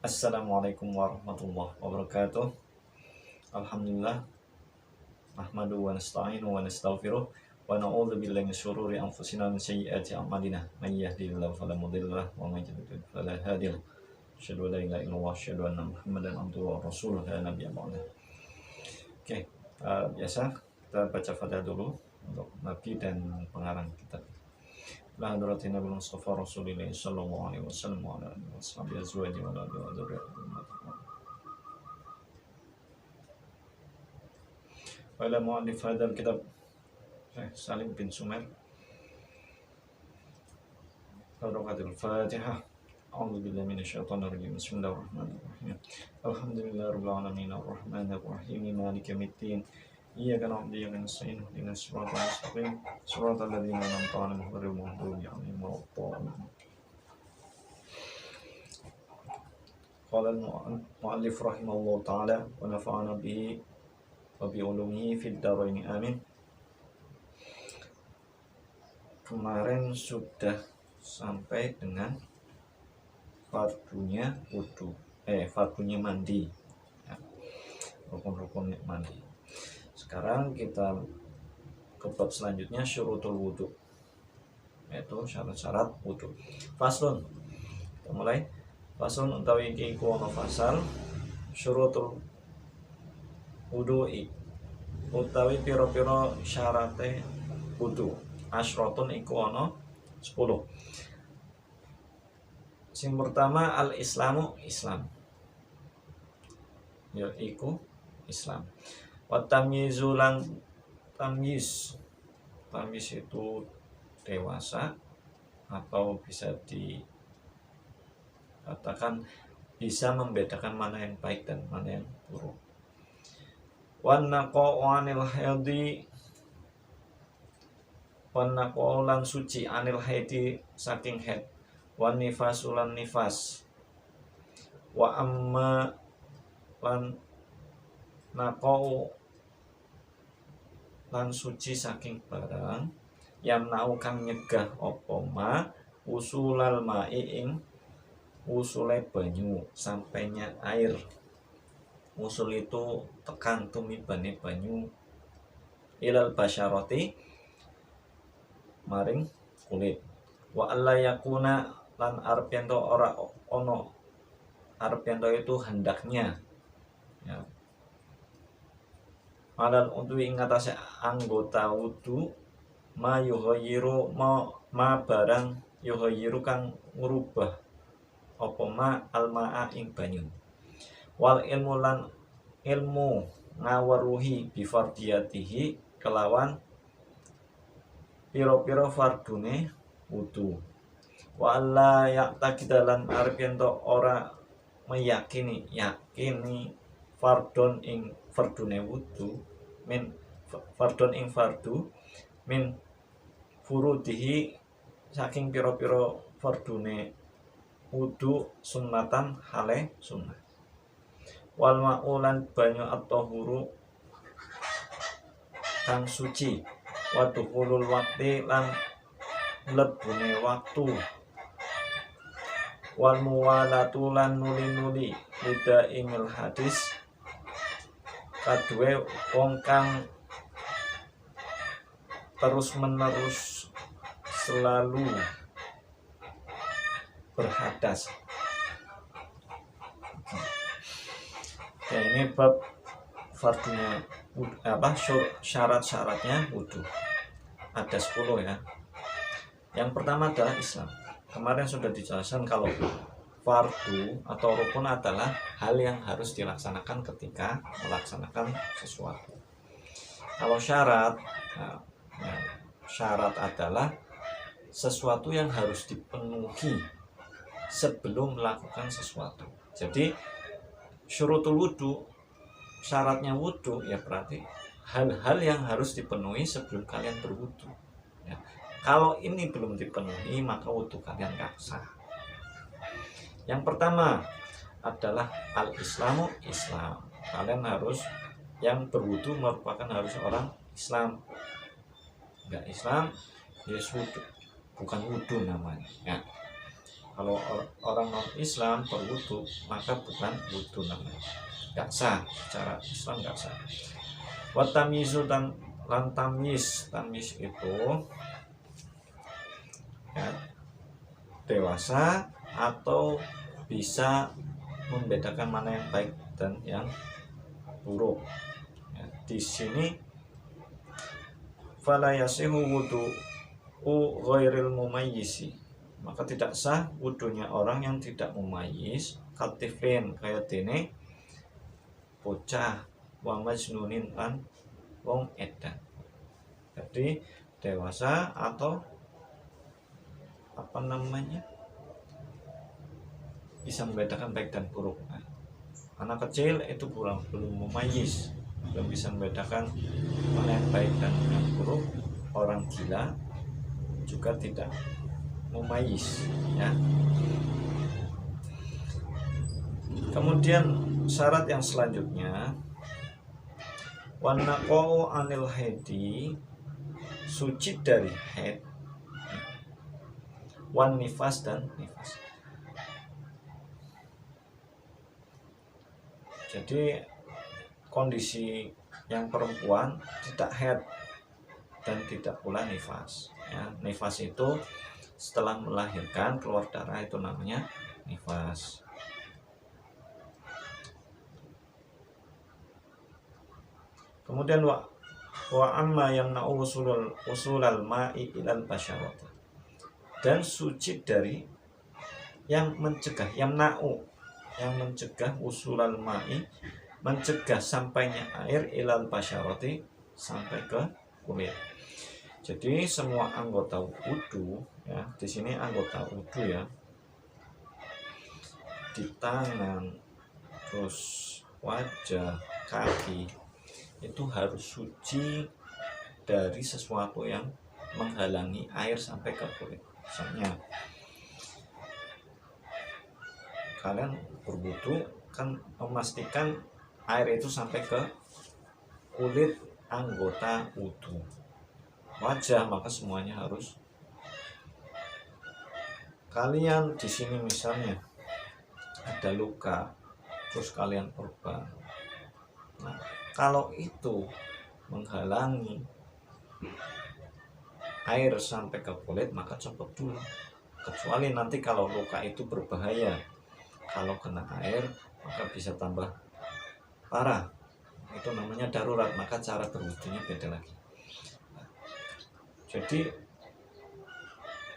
Assalamualaikum warahmatullahi wabarakatuh. Alhamdulillah nahmadu wa nasta'inu wa nastaghfiruh wa na'udzu billahi min syururi anfusina wa min sayyiati a'malina. May yahdihillahu fala mudilla lahu wa may yudlil fala hadiya lahu. Asyhadu an la ilaha illallah wa asyhadu anna Muhammadan abduhu wa rasuluhu la nabiyya ba'da. Oke, biasa kita baca Fatihah dulu untuk nabi dan pengarang kitab. La hadratin Nabi Mustafa Rasulillah sallallahu alaihi wasallam wa ala alihi washabihi azwaji wa ala alihi wa dzurriyyatihi. Wa ila mu'allif hadzal kitab Salim bin Sumer. Barakatul Fatihah. A'udzu billahi minasyaitonir rajim. Bismillahirrahmanirrahim. Alhamdulillahirabbil alamin arrahmanir rahim maliki yaumiddin. Iyyaka na'budu wa iyyaka nasta'in ihdinas siratal mustaqim siratal ladzina an'amta 'alaihim ghairil maghdubi 'alaihim waladdallin. Qala al-mu'allif rahimahullah ta'ala wa nafa'ana bihi wa bi ulumihi fid dharain amin. Kemarin sudah sampai dengan fardunya wudu, fardunya mandi, ya, rukun-rukun mandi. Sekarang kita ke bab selanjutnya, syurutul wudu, yaitu syarat-syarat wudu. Faslun, kita mulai. Faslun utawi iki iku ana fasal syurutul wudu'i, utawi pira-pira syarate wudu. Asyratun iku ana 10. Sing pertama al-islamu, Islam, yaiku Islam. Wa tamyizu lan tamyiz itu dewasa, atau bisa dikatakan bisa membedakan mana yang baik dan mana yang buruk. Wan naqa'u 'anil haidi, wan naqa'u lan suci 'anil haidi saking haid, wan nifasu lan nifas, wa amma lan naqa'u lan suci saking barang yang nau kang nyegah apa ma usulal ma'i ing usule banyu, sampainya air. Usul itu tekan tumibane banyu, ilal basyarati maring kulit. Wa alla yakuna lan arep yen ora ono, arep yen itu hendaknya, ya, alal untuk ingatase anggota wudu ma yuhayiru ma barang yuhayiru kang ngubah apa ma almaa ing banyu. Wal ilmu lan ilmu ngaweruhi bifardiyatihi kelawan piro-piro fardune wudu. Wa alla ya'taqidalan arep yen ora meyakini fardun ing fardune wudu min fardun ing fardu min furudihi saking pira-pira fardune wudu sunnatan hale sunnah. Wal ma'ulan banyu at-tahuru kang suci, wa dukhulul waqti lan mlebune waktu, wal muwalatu lan nuli-nuli lida ingil hadis kaduwe wong kang terus menerus selalu berhadas. Ya, ini bab fardunya syarat-syaratnya wudu. Ada 10 ya. Yang pertama adalah Islam. Kemarin sudah dijelaskan kalau fardu atau rukun adalah hal yang harus dilaksanakan ketika melaksanakan sesuatu. Kalau syarat, syarat adalah sesuatu yang harus dipenuhi sebelum melakukan sesuatu. Jadi syurutul wudu, syaratnya wudu, ya berarti hal-hal yang harus dipenuhi sebelum kalian berwudu, ya. Kalau ini belum dipenuhi maka wudu kalian gak sah. Yang pertama adalah al-islamu, Islam. Kalian harus, yang berwudu merupakan harus orang Islam. Enggak Islam, ya wudu, bukan wudu namanya, ya. Kalau orang non Islam berwudu maka bukan wudu namanya, nggak sah secara Islam, nggak sah. Watamizu dan lantamis, tamis itu ya, dewasa atau bisa membedakan mana yang baik dan yang buruk. Ya, di sini fala yasihu wudu'u ghairil mumayyisi, maka tidak sah wudunya orang yang tidak mumayyiz, katifin kayak dene bocah, wa majnunin lan wong edan. Jadi dewasa atau apa namanya, bisa membedakan baik dan buruk. Nah, anak kecil itu belum mumayyiz, belum bisa membedakan mana yang baik dan yang buruk. Orang gila juga tidak mumayyiz, ya. Kemudian syarat yang selanjutnya, wanaqau anil haidi, suci dari haid, wan nifas dan nifas. Jadi kondisi yang perempuan tidak haid dan tidak pula nifas, ya. Nifas itu setelah melahirkan keluar darah, itu namanya nifas. Kemudian wa amma yamna'u usulal ma'i ilal basyarati, dan suci dari yang mencegah, yamna'u yang mencegah, usulal ma'i mencegah sampainya air, ilal basyarati sampai ke kulit. Jadi semua anggota wudu, ya, di sini anggota wudu, ya, di tangan, terus wajah, kaki, itu harus suci dari sesuatu yang menghalangi air sampai ke kulit. Misalnya kalian berwudu kan memastikan air itu sampai ke kulit anggota wudu. Wajah, maka semuanya harus. Kalian di sini misalnya ada luka, terus kalian korban. Nah, kalau itu menghalangi air sampai ke kulit, maka copot dulu. Kecuali nanti kalau luka itu berbahaya, kalau kena air maka bisa tambah parah, itu namanya darurat, maka cara berwudunya beda lagi. Jadi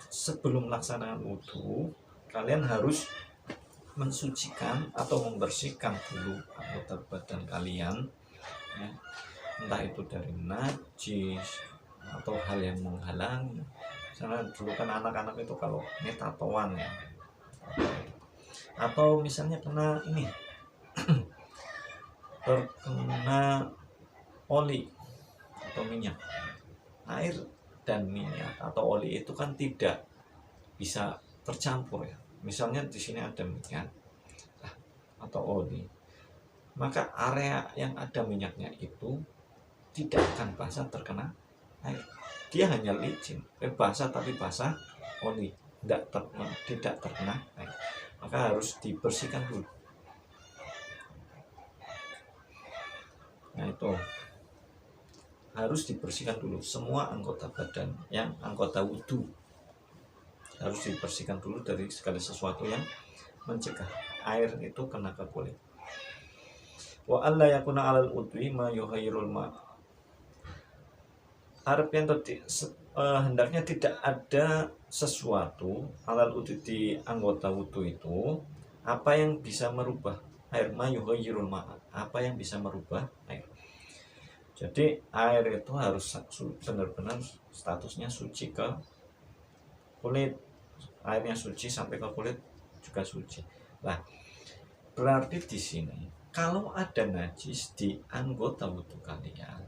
sebelum melaksanakan wudu, kalian harus mensucikan atau membersihkan dulu anggota badan kalian, ya. Entah itu dari najis atau hal yang menghalangi. Misalnya dulu kan anak-anak itu kalau ini tatoan, ya, atau misalnya kena ini terkena oli atau minyak, air dan minyak atau oli itu kan tidak bisa tercampur, ya. Misalnya di sini ada minyak atau oli, maka area yang ada minyaknya itu tidak akan basah terkena air. Dia hanya licin, basah tapi basah oli, tidak terkena air. Maka harus dibersihkan dulu. Nah, itu harus dibersihkan dulu semua anggota badan, yang anggota wudu harus dibersihkan dulu dari segala sesuatu yang mencegah air itu kena ke kulit. Wa alla yakuna 'alal udwi ma yuhayyirul ma. Artinya hendaknya tidak ada sesuatu 'alal udwi, di anggota wudu itu, apa yang bisa merubah air, ma yuhayyirul ma, apa yang bisa merubah air. Jadi air itu harus benar-benar statusnya suci ke kulit, airnya suci sampai ke kulit juga suci. Nah, berarti di sini kalau ada najis di anggota wudu kalian,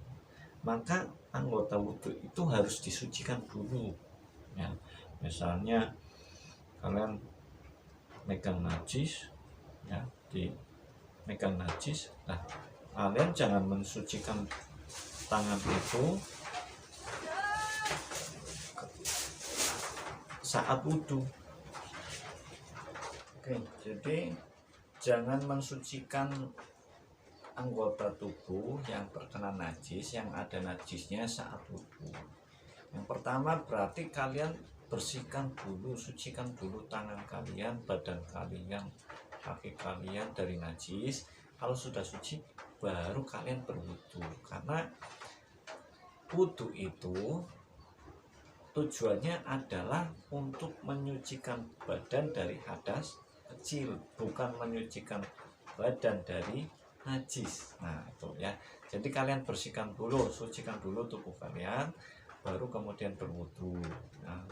maka anggota wudu itu harus disucikan dulu, ya. Misalnya kalian megang najis, ya, di megang najis, nah kalian jangan mensucikan tangan itu saat wudu, Oke, jadi jangan mensucikan anggota tubuh yang terkena najis, yang ada najisnya saat wudhu. Yang pertama berarti kalian bersihkan dulu, sucikan dulu tangan kalian, badan kalian, kaki kalian dari najis. Kalau sudah suci, baru kalian berwudhu. Karena wudhu itu tujuannya adalah untuk menyucikan badan dari hadas kecil, bukan menyucikan badan dari najis. Nah itu ya, jadi kalian bersihkan dulu, sucikan dulu tubuh kalian, baru kemudian berwudu. Nah,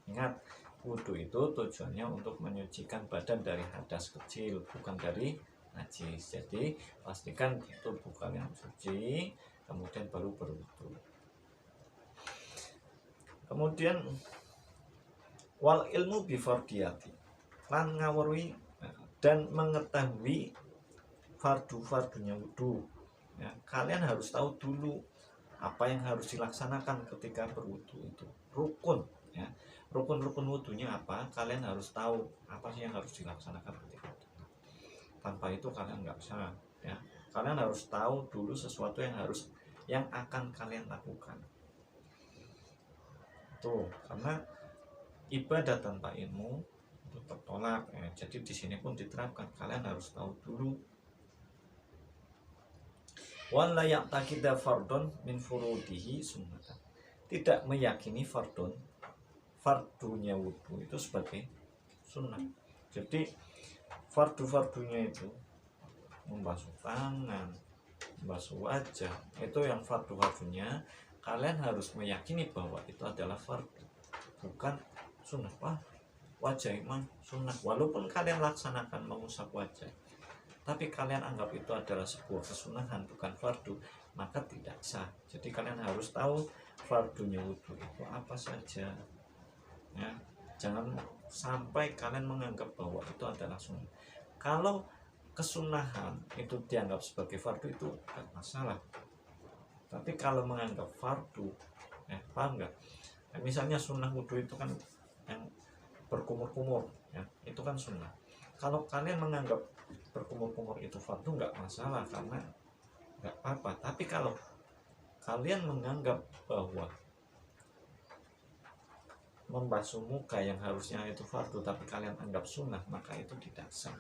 ingat, wudu itu tujuannya untuk menyucikan badan dari hadas kecil, bukan dari najis. Jadi pastikan tubuh kalian suci, kemudian baru berwudu. Kemudian wal ilmu bifardiyati, lan ngawruhi dan mengetahui fardu-fardunya wudhu ya. Kalian harus tahu dulu apa yang harus dilaksanakan ketika berwudhu itu, rukun ya, rukun-rukun wudhunya apa, kalian harus tahu apa sih yang harus dilaksanakan ketika itu. Tanpa itu kalian nggak bisa ya. Kalian harus tahu dulu sesuatu yang akan kalian lakukan tuh, karena ibadah tanpa ilmu itu tertolak ya. Jadi di sini pun diterapkan, kalian harus tahu dulu. Wala ya'taqida fardun min furudihi sunnatan, tidak meyakini fardunya wudhu itu sebagai sunnah. Jadi fardunya itu membasuh tangan, membasuh wajah, itu yang fardunya kalian harus meyakini bahwa itu adalah fardu, bukan sunnah. Wajah imam sunnah, walaupun kalian laksanakan mengusap wajah, tapi kalian anggap itu adalah sebuah kesunahan, bukan fardu, maka tidak sah. Jadi kalian harus tahu fardunya wudhu itu apa saja ya. Jangan sampai kalian menganggap bahwa itu adalah sunnah. Kalau kesunahan itu dianggap sebagai fardu, itu tidak masalah. Tapi kalau menganggap fardu, paham nggak? Misalnya sunnah wudhu itu kan yang berkumur-kumur ya, itu kan sunnah. Kalau kalian menganggap berkumur-kumur itu fardu, nggak masalah, karena nggak apa-apa. Tapi kalau kalian menganggap bahwa membasuh muka yang harusnya itu fardu tapi kalian anggap sunnah, maka itu tidak sah.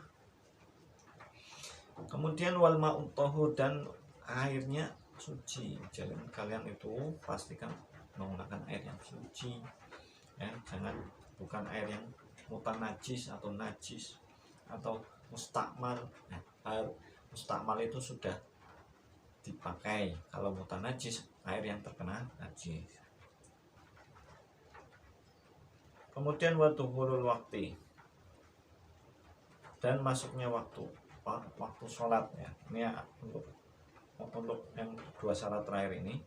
Kemudian wal ma'ut tahur, dan airnya suci. Jadi kalian itu pastikan menggunakan air yang suci ya, bukan air yang mutanajis atau najis atau mustakmal. Nah, air mustakmal itu sudah dipakai. Kalau mutanajis, air yang terkena najis. Kemudian watuhurul waktu, dan masuknya waktu sholat ya. Ini untuk yang dua syarat terakhir ini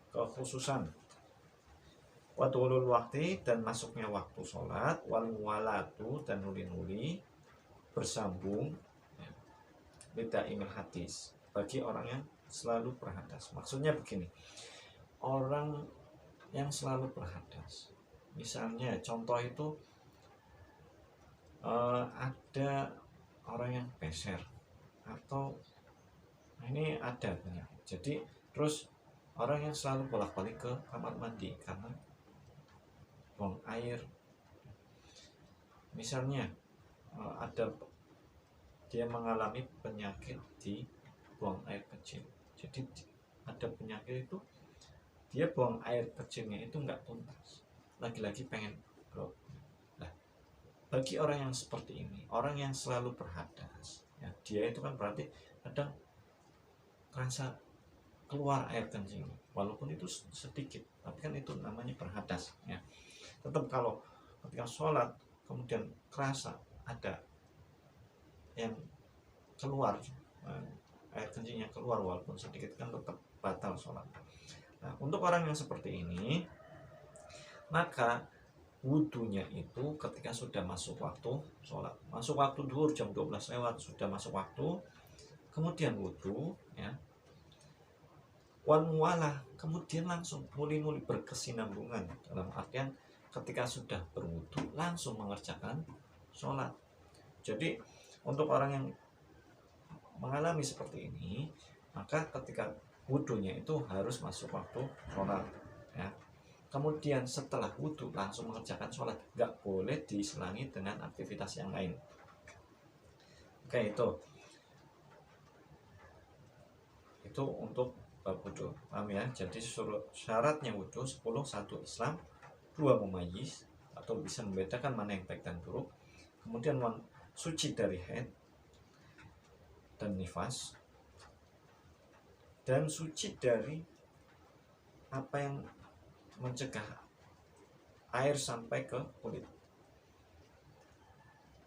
kekhususan. Watuhurul waktu, dan masuknya waktu sholat, wal muwalatu, dan nuli-nuli bersambung ya, beda imil hadis, bagi orang yang selalu berhadas. Maksudnya begini, orang yang selalu berhadas, misalnya contoh itu ada orang yang peser, atau ini ada banyak. Jadi terus orang yang selalu bolak-balik ke kamar mandi karena buang air. Misalnya ada dia mengalami penyakit di buang air kecil. Jadi ada penyakit itu, dia buang air kecilnya itu nggak tuntas, lagi-lagi pengen blok. Nah, bagi orang yang seperti ini, orang yang selalu berhadas ya, dia itu kan berarti kadang terasa keluar air kencing, walaupun itu sedikit, tapi kan itu namanya berhadas ya. Tetap kalau ketika sholat kemudian kerasa ada yang keluar, air kencingnya keluar walaupun sedikit, kan tetap batal sholat. Nah, untuk orang yang seperti ini, maka wudhunya itu ketika sudah masuk waktu sholat, masuk waktu duhur jam 12 lewat, sudah masuk waktu, kemudian wudhu ya, wan mualah, kemudian langsung nuli-nuli berkesinambungan, dalam artian ketika sudah berwudu langsung mengerjakan sholat. Jadi untuk orang yang mengalami seperti ini, maka ketika wudunya itu harus masuk waktu sholat ya. Kemudian setelah wudhu langsung mengerjakan sholat, nggak boleh diselangi dengan aktivitas yang lain. Oke, itu untuk bab wudhu, paham ya? Jadi syaratnya wudhu 10, 1 Islam, 2 mumayyiz atau bisa membedakan mana yang baik dan buruk, kemudian suci dari haid dan nifas, dan suci dari apa yang mencegah air sampai ke kulit.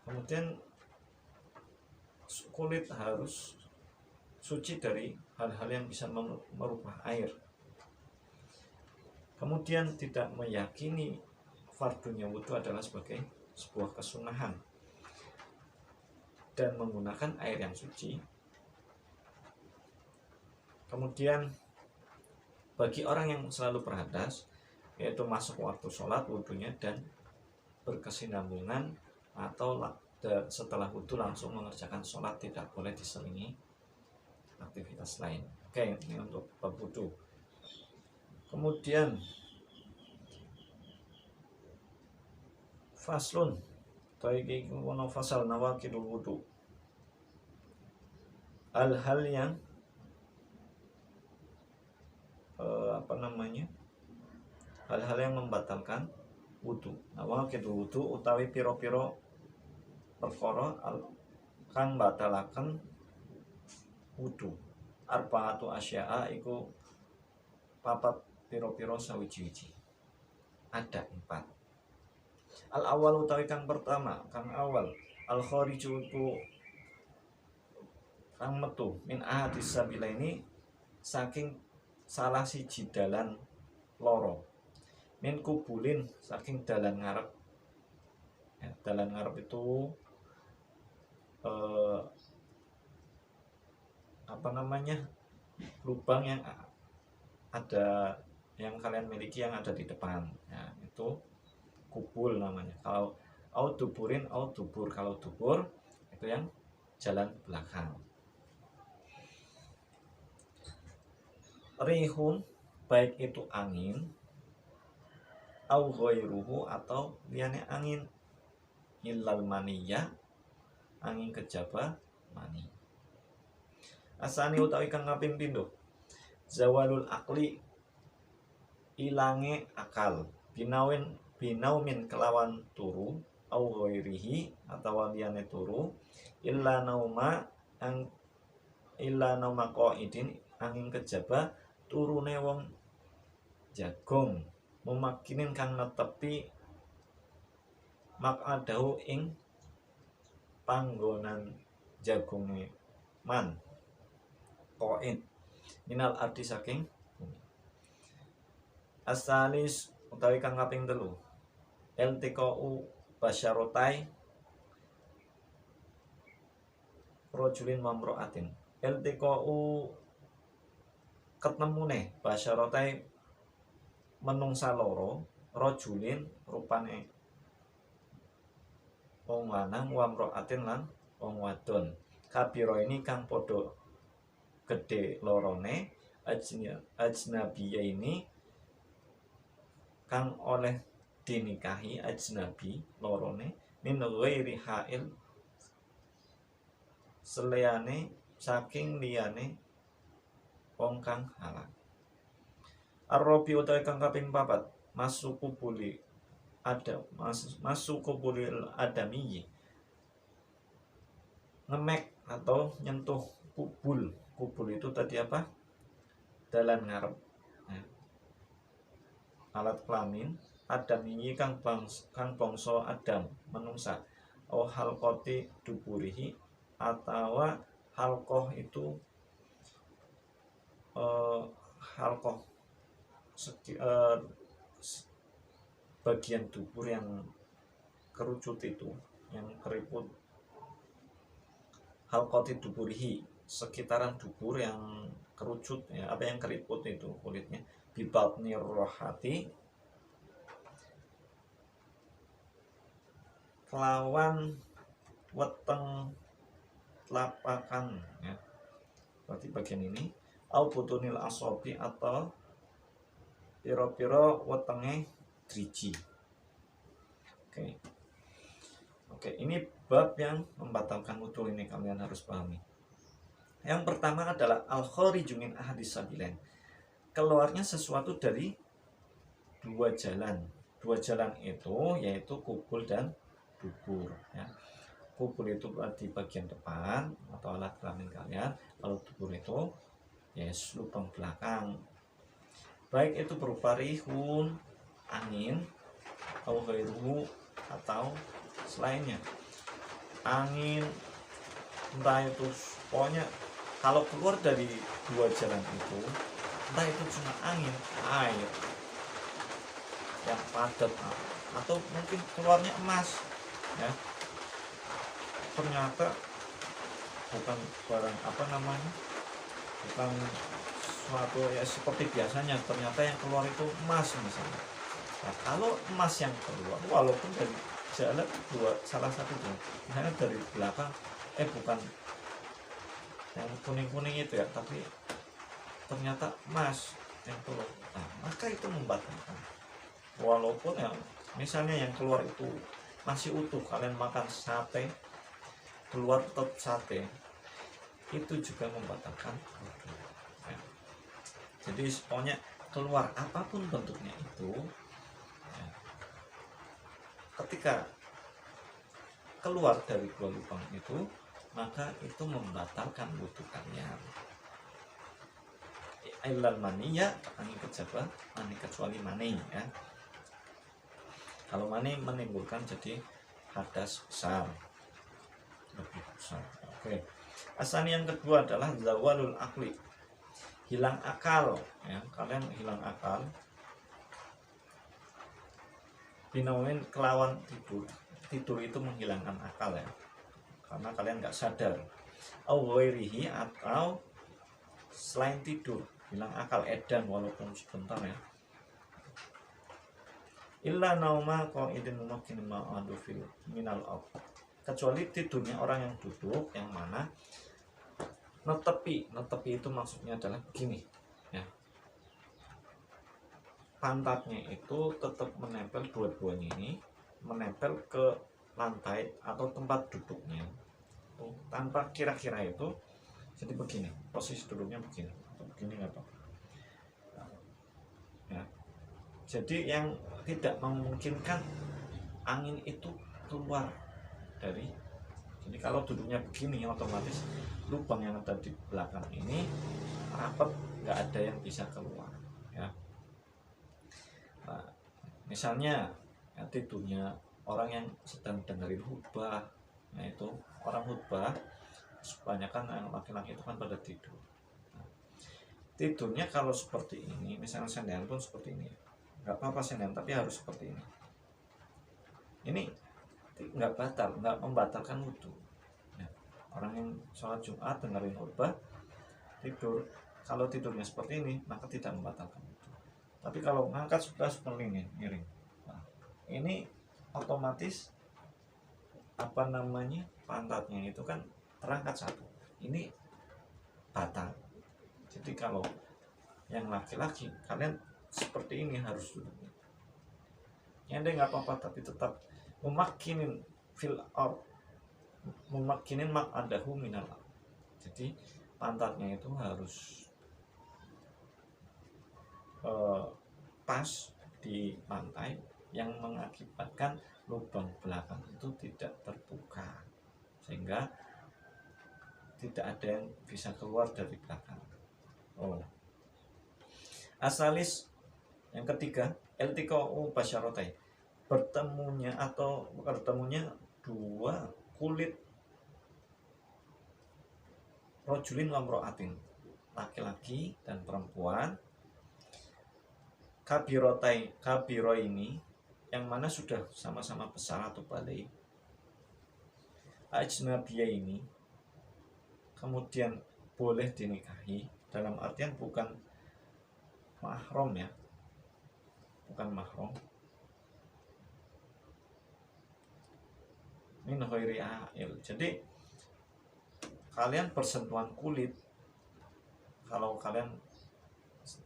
Kemudian kulit harus suci dari hal-hal yang bisa merubah air. Kemudian tidak meyakini fardunya wudhu adalah sebagai sebuah kesunahan dan menggunakan air yang suci. Kemudian bagi orang yang selalu berhadas, yaitu masuk waktu sholat wudhunya dan berkesinambungan, atau setelah wudhu langsung mengerjakan sholat, tidak boleh diselingi aktivitas lain. Oke, ini untuk bab wudhu. Kemudian faslun taiki kono fasal nawaqidul wudhu, hal-hal yang hal-hal yang membatalkan wudhu. Nawaqidul wudhu utawi piro-piro perkara kang batalaken wudhu. Arba'atu asya'a iku papat piro-piro sawiji-wiji. Ada 4. Al awal utawi kang pertama, kang awal, al khariju iku kang metu min ahadis sabilaini saking salah siji dalan loro, min kubulin saking dalan ngarep ya. Dalan ngarep itu lubang yang ada, yang kalian miliki yang ada di depan ya, itu kubul namanya. Kalau duburin, dubur, kalau dubur itu yang jalan belakang. Rihun baik itu angin, au ghairuhu atau liyane angin, illal maniyah angin kejaba mani. Asani utawi kang kaping pindho, zawalul akli ilange akal, binaumin kelawan turu, au ghairihi atau liyane turu, illa nauma qaidin angin kejaba turune wong jagong, memakinin kang netepi makadahu ing panggonan jagonge man qaid minal ardi saking asalis utawi kang kaping 3, iltiqau basyarotai rajulin mamraatin. Iltiqau ketemune basyarotai menungsa loro, rajulin rupane wong lanang, wa mraatin lan wong wadon. Kabiro ini kang podo gede lorone, ajnabiya ini kang oleh dinikahi, ajnabi lorone, min ghairi hail seleyane saking liyane wong kang halal. Ar-rabi utawi kang kaping 4, masukubuli adami, ngemek atau nyentuh kubul. Kubul itu tadi apa? Dalan ngarep ya. Alat kelamin adami kang bangsa Adam menungsa, oh halqati duburihi atau halqoh itu halqoh bagian dubur yang kerucut itu, yang keriput. Halqati duburihi sekitaran dubur yang kerucut ya, apa yang keriput itu kulitnya. Bibatni rohati kelawan weteng telapakan ya. Berarti bagian ini au butunil asobi atau piro-piro wetenge driji. Oke, ini bab yang membatalkan wudu, ini kalian harus pahami. Yang pertama adalah al-khariju min ahadis sabilain. Keluarnya sesuatu dari dua jalan. Dua jalan itu yaitu kubul dan dubur ya. Kubul itu berarti bagian depan atau alat kelamin kalian. Kalau dubur itu yes, lubang belakang. Baik itu berupa rihun, angin, atau selainnya. Angin, entah itu pokoknya kalau keluar dari dua jalan itu, entah itu cuma angin, air yang padat, atau mungkin keluarnya emas ya, ternyata bukan barang bukan suatu ya seperti biasanya, ternyata yang keluar itu emas misalnya. Nah, kalau emas yang keluar walaupun dari jalan salah satu jalan, misalnya dari belakang bukan yang kuning-kuning itu ya, tapi ternyata emas yang keluar, nah, maka itu membatalkan. Walaupun yang misalnya yang keluar itu masih utuh, kalian makan sate keluar tetap sate, itu juga membatalkan ya. Jadi pokoknya keluar apapun bentuknya itu ya, ketika keluar dari dua lubang itu, maka itu membatalkan wudu kalian. Ilal maniya, mani kecuali mani ya. Kalau mani menimbulkan jadi hadas besar, lebih besar. Oke. Asani yang kedua adalah zawalul akli, hilang akal ya. Kalian hilang akal binaumin kelawan tidur. Tidur itu menghilangkan akal ya, karena kalian nggak sadar. Awwairihi, atau selain tidur hilang akal, edan walaupun sebentar ya. Illa nauma qaidin mumakkin ma'adu fil minal ard, kecuali tidurnya orang yang duduk, yang mana netepi itu maksudnya adalah begini ya, pantatnya itu tetap menempel, dua-duanya ini menempel ke lantai atau tempat duduknya tanpa kira-kira itu. Jadi begini, posisi duduknya begini atau begini nggak apa ya. Jadi yang tidak memungkinkan angin itu keluar dari, jadi kalau duduknya begini otomatis lubang yang ada di belakang ini rapat, nggak ada yang bisa keluar ya. Nah, misalnya ya, tidurnya orang yang sedang dengerin khutbah, nah itu orang khutbah kebanyakan yang laki-laki itu kan pada tidur. Nah, tidurnya kalau seperti ini, misalnya senderan pun seperti ini, nggak apa-apa senderan, tapi harus seperti ini. Ini nggak membatalkan wudu ya. Orang yang sholat Jumat dengerin khutbah tidur, kalau tidurnya seperti ini maka tidak membatalkan wudu. Tapi kalau ngangkat sudah seperti ini miring, nah, ini otomatis pantatnya itu kan terangkat satu, ini batal. Jadi kalau yang laki-laki kalian seperti ini harus duduknya. Yang nggak apa-apa, tapi tetap memakkinin maq'adahu minal ard. Jadi pantatnya itu harus pas di lantai, yang mengakibatkan lubang belakang itu tidak terbuka, sehingga tidak ada yang bisa keluar dari belakang. Asalis yang ketiga, iltiqa'u basyaratai, bertemunya dua kulit rojulin wa imra'atin, laki-laki dan perempuan, kabiro ini yang mana sudah sama-sama besar atau balik, ajnabiyah ini kemudian boleh dinikahi, dalam artian bukan mahram ya, bukan mahram. min ghairi ail. Jadi kalian bersentuhan kulit, kalau kalian,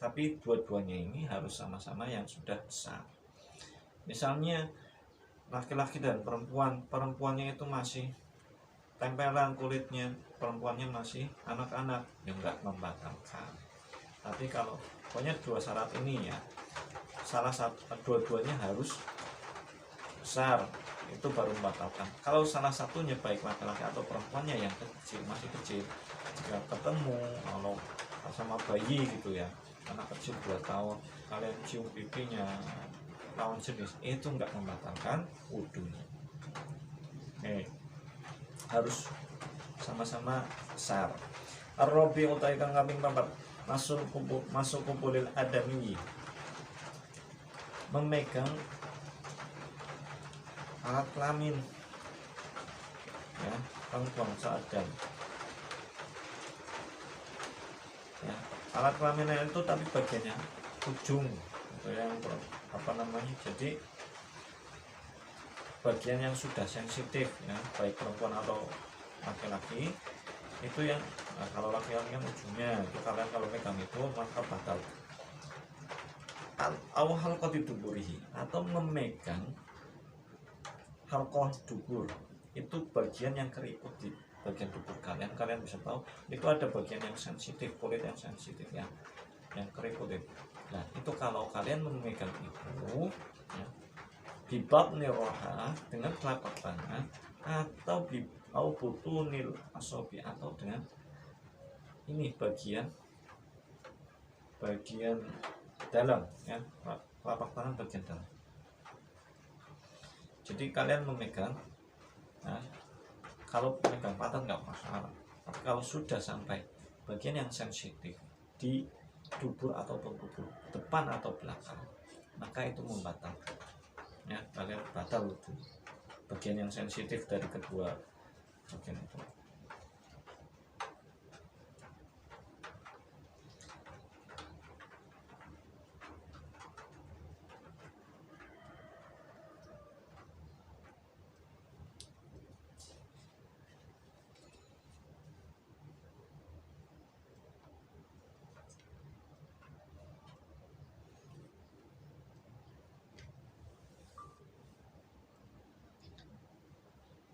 tapi dua-duanya ini harus sama-sama yang sudah besar. Misalnya laki-laki dan perempuannya itu masih tempelan kulitnya, perempuannya masih anak-anak, ya enggak membatalkan. Tapi kalau pokoknya dua syarat ini ya, salah satu, dua-duanya harus besar, itu baru membatalkan. Kalau salah satunya baik laki-laki atau perempuannya yang kecil, masih kecil, jika ketemu kalau sama bayi gitu ya, anak kecil 2 tahun, kalian cium pipinya lawan jenis, itu enggak membatalkan wudunya. Harus sama-sama besar. Ar-Rabi utai kang kaping 4, masuk kubulil adami, memegang alat kelamin ya, perempuan Adam ya, alat kelaminnya itu tapi bagiannya ujung itu yang apa namanya, jadi bagian yang sudah sensitif ya, baik perempuan atau laki-laki itu yang kalau laki-laki kan ujungnya itu, kalian kalau megang itu maka batal. Au halqati duburihi, atau memegang halqah dubur, itu bagian yang keriput di bagian dubur kalian bisa tahu itu ada bagian yang sensitif, kulit yang sensitif ya, yang keriput itu. Nah itu kalau kalian memegang itu ya, bibab niroha dengan telapak tangan, atau au butunil asobi, atau dengan ini bagian dalam ya, telapak tangan bagian dalam. Jadi kalian memegang, nah, kalau memegang patah nggak masalah, tapi kalau sudah sampai bagian yang sensitif di dubur ataupun dubur depan atau belakang, maka itu membatalkan ya, kalian batal itu bagian yang sensitif dari kedua bagian itu.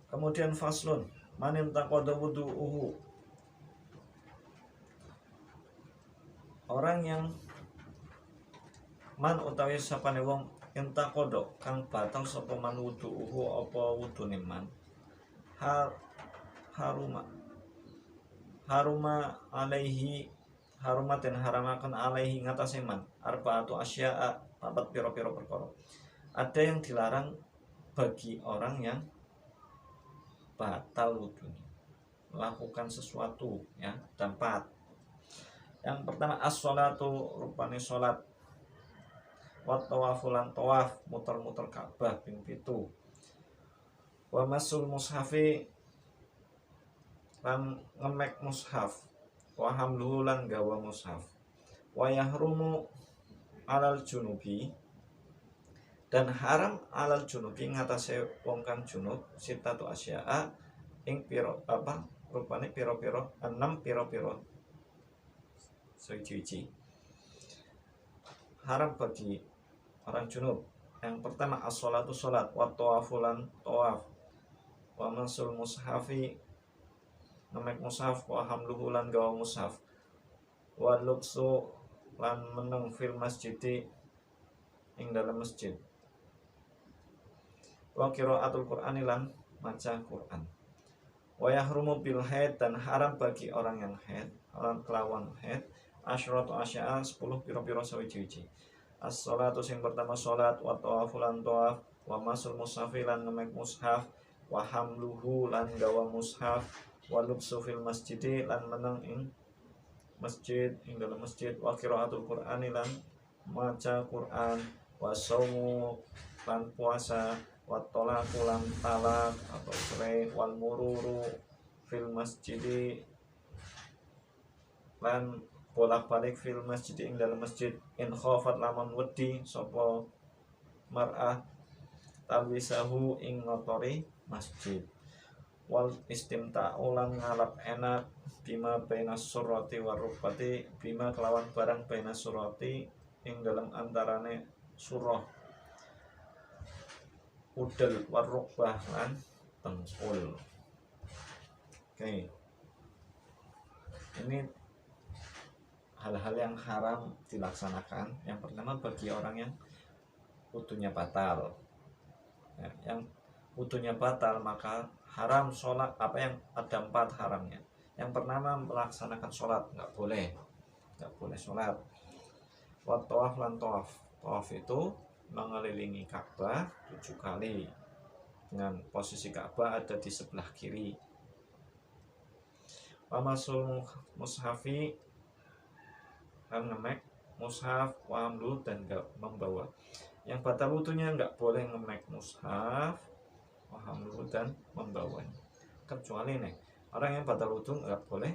Kemudian faslun, manin taqada wudu'uhu, orang yang man utawi sapane wong intaqada kang batal sapa man wudu'uhu apa wudune man, haruma alaihi, harumaten haramakan alaihi ngatasi man arba'atu asya'a, papat piro-piro perkara. Ada yang dilarang bagi orang yang batal wudunya, melakukan sesuatu ya, dan 4. Yang pertama as-sholatu, rupane sholat, wa tawafulan tawaf, muter-muter Ka'bah ping 7, wa masul mushafi, lan ngemek mushaf, wa hamluhu lan gawa mushaf, wa yahrumu alal junubi, dan haram alal junubi ngatasé wong kang junub, sitatu asya'a ing piro apa rupane piro-piro 6 piro-piro suci haram bagi orang junub. Yang pertama as-sholatu, sholat, wa tawafulan tawaf, wa masul mushafi, ngemek mushaf, wa hamluhu lan gawa mushaf, wa lubsu lan meneng fil masjidi ing dalam masjid, wa qiraatul Qur'ani lan maca Quran, wa yahrumu bil haid, dan haram bagi orang yang haid, orang kelawan haid, asyratu asya'a 10 piro-piro sawiji-wiji. As-sholatu sing pertama sholat, wa tawafu lan tawaf, wa masul mushafi lan ngemek mushaf, wa hamluhu lan gawa mushaf, wa lubsu fil masjidi lan meneng ing masjid ing dalam masjid, wa qiraatul Qur'ani lan maca Quran, wa shaumu lan puasa, wa tolaku lan talak atau cerai, wal mururu fil masjidi lan bolak-balik fil masjid ing dalam masjid, in khafat lamun wedi sapa mar'ah talwisahu ing ngotori masjid, wal istimta'u lan ngalap enak bima bainas surati warukbati bima kelawan barang bainas surati ing dalam antarane surah udel warukbah lan tengkul. Oke. Ini hal-hal yang haram dilaksanakan. Yang pertama bagi orang yang wudunya batal. Ya, yang wudunya batal maka haram sholat. Apa yang ada 4 haramnya. Yang pertama melaksanakan sholat nggak boleh sholat. Wa tawaf lan tawaf. Tawaf itu mengelilingi Ka'bah 7 kali dengan posisi Ka'bah ada di sebelah kiri. Wa masul mushafi kan ngemek mushaf wa amlu dan gak membawa. Yang batal wudunya nggak boleh ngemek mushaf wa amlu dan membawanya. Kecuali nih orang yang batal wudu nggak boleh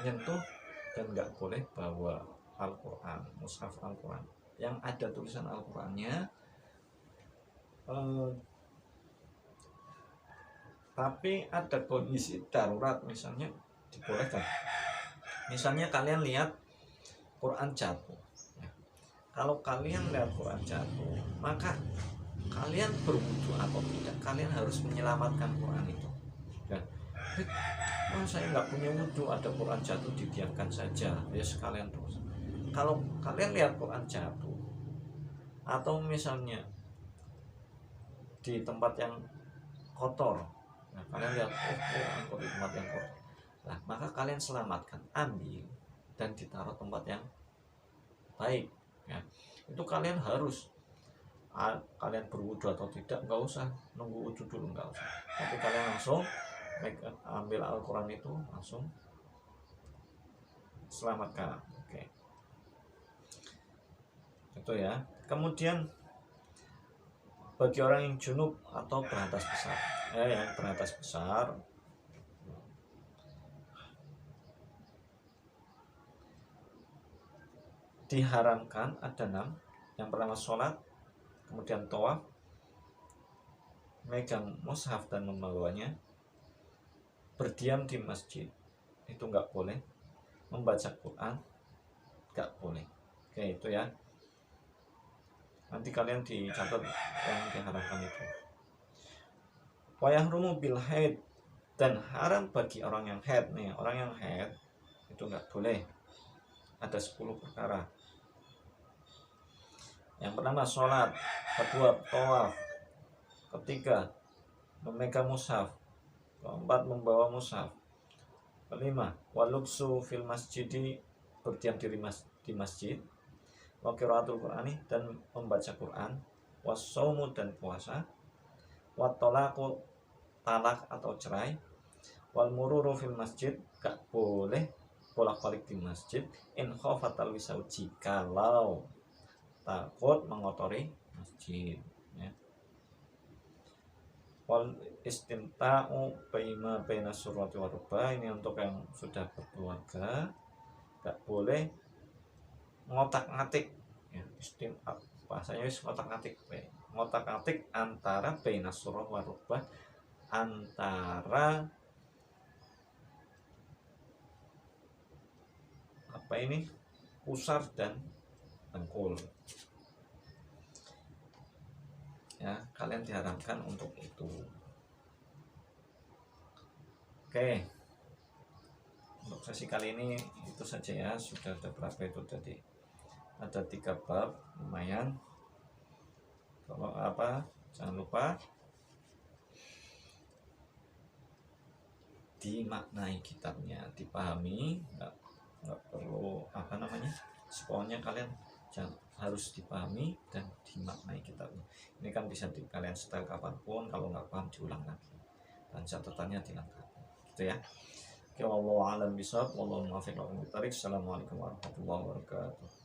nyentuh dan nggak boleh bawa Al-Quran, mushaf Al-Quran yang ada tulisan Al-Qurannya, tapi ada kondisi darurat misalnya dibolehkan. Misalnya kalian lihat Quran jatuh. Ya. Kalau kalian lihat Quran jatuh, maka kalian berwudu atau tidak, kalian harus menyelamatkan Quran itu. Ya. Saya nggak punya wudu, ada Quran jatuh dibiarkan saja, ya sekalian terus. Kalau kalian lihat Quran jatuh, atau misalnya di tempat yang kotor, nah kalian lihat Quran di tempat yang kotor, nah maka kalian selamatkan, ambil dan ditaruh tempat yang baik. Ya. Itu kalian harus kalian berwudu atau tidak nggak usah nunggu wudu dulu, nggak usah, tapi kalian langsung ambil Al-Quran itu langsung selamatkan. Oke. Itu ya. Kemudian bagi orang yang junub atau berhadas besar, yang berhadas besar diharamkan ada 6. Yang pertama sholat, kemudian tawaf, megang mushaf dan membawanya, berdiam di masjid itu nggak boleh, membaca Quran nggak boleh. Oke, itu ya. Nanti kalian dicatat yang diharamkan itu. Wayahrumu bil haid, dan haram bagi orang yang haid nih. Orang yang haid itu nggak boleh. Ada 10 perkara. Yang pertama sholat, kedua tawaf, ketiga memegang mushaf, keempat membawa mushaf, kelima waluksu fil masjidi, berdiam diri di masjid, wa qiraatul Qur'ani, dan membaca Quran, wasaumu dan puasa, wa talaqu talak atau cerai, wal mururu fil masjid, gak boleh bolak-balik di masjid, in khofatal wisau, jikalau takut mengotori masjid. Ya. Wal istimta'u baina surati wa rubah, ini untuk yang sudah berkeluarga, gak boleh ngotak-ngatik. Ya, bahasanya ngotak-ngatik antara baina surah wa rubah, antara apa ini pusar dan dengkul. Ya, kalian diharamkan untuk itu. Oke, untuk sesi kali ini itu saja ya. Sudah ada berapa itu tadi? Ada 3 bab, lumayan. Kalau apa, jangan lupa dimaknai kitabnya, dipahami, nggak perlu apa namanya, pokoknya kalian harus dipahami dan dimaknai kitabnya. Ini kan bisa kalian setel kapanpun, kalau nggak paham diulang lagi dan catatannya dilengkapi, gitu ya. Oke, wallahu a'lam bishawab, wallahu muwaffiq. Assalamualaikum warahmatullahi wabarakatuh.